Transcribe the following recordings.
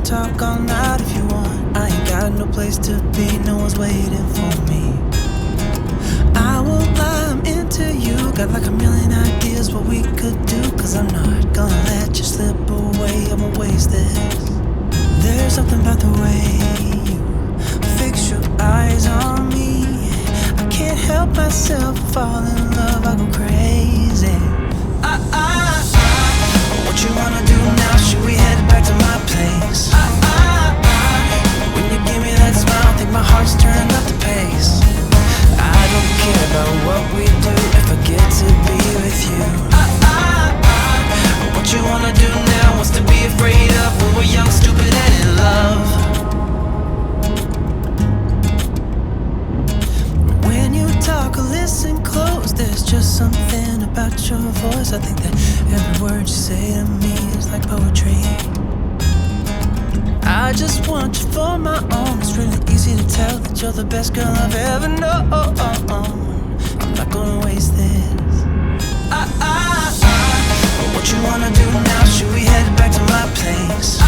talk all night if you want. I ain't got no place to be, no one's waiting for me. I won't lie, I'm into you. Got like a million ideas what we could do. Cause I'm not gonna let you slip away, I'ma waste this. There's something about the way you fix your eyes on me. I can't help myself, fall in love, I go crazy. What you wanna do now? Should we head back to my place? When you give me that smile, I think my heart's turned up the pace. I don't care about what we do if I get to be with you. What you wanna do now? What's to be afraid of when we're young, stupid, and in love? When you talk or listen close, there's just something about your voice. I think that every word you say to me is like poetry. I just want you for my own. It's really easy to tell that you're the best girl I've ever known. I'm not gonna waste this. What you wanna do now? Should we head back to my place?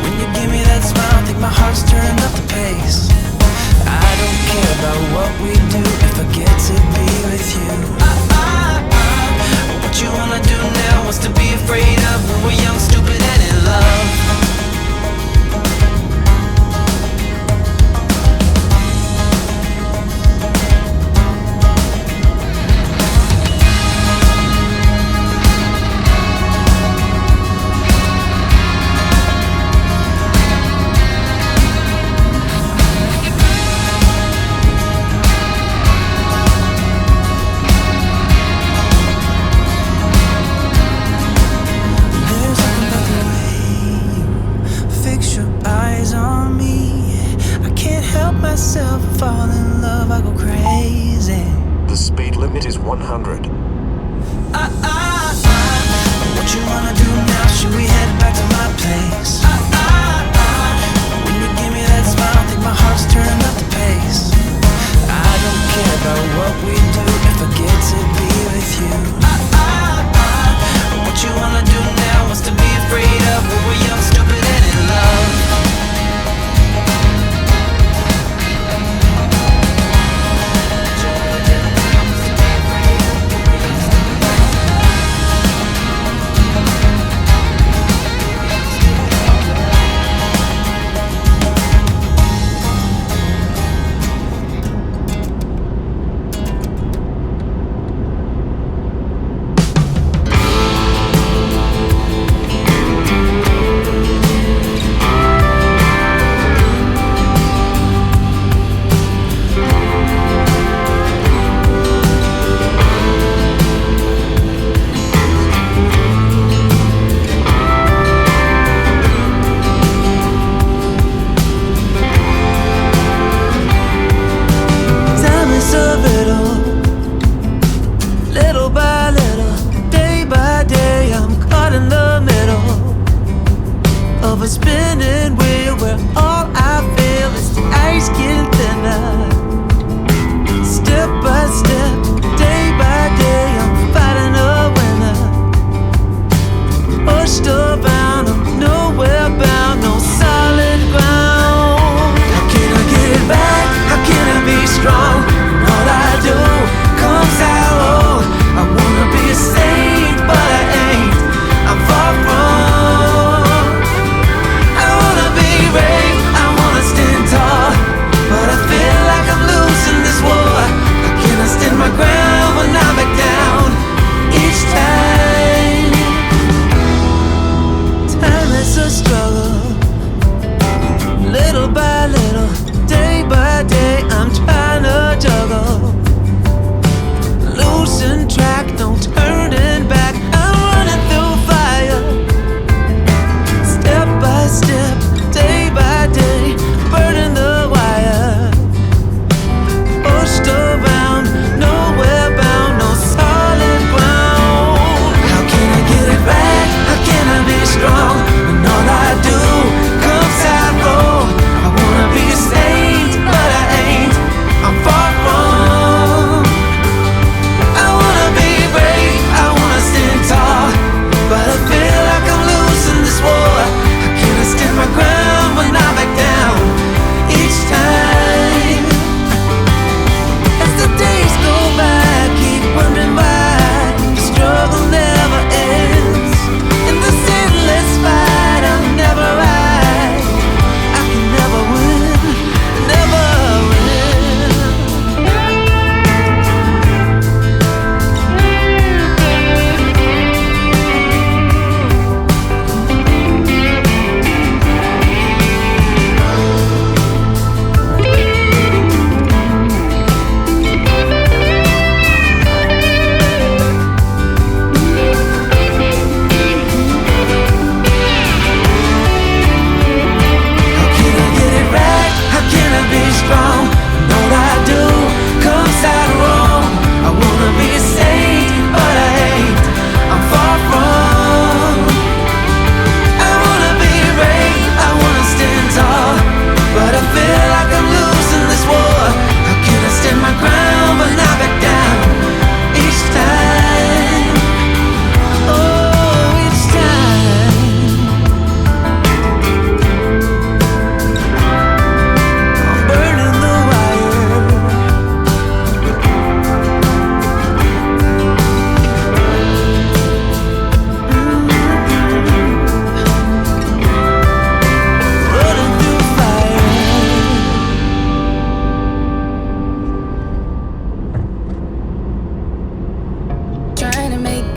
When you give me that smile, I think my heart's turned up the pace. I don't care about what we do if I get to be with you. What you wanna do now? What's to be afraid of when we're young, stupid, and in love? Fall in love, I go crazy. The speed limit is 100. What you wanna do now? Should we head back to my place? When you give me that smile, I think my heart's turned up the pace. I don't care about what we do if I get to be with you. What you wanna do now? What's to be afraid of when we're young, stupid, and in love?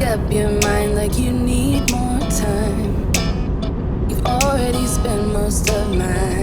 up your mind like you need more time. You've already spent most of mine.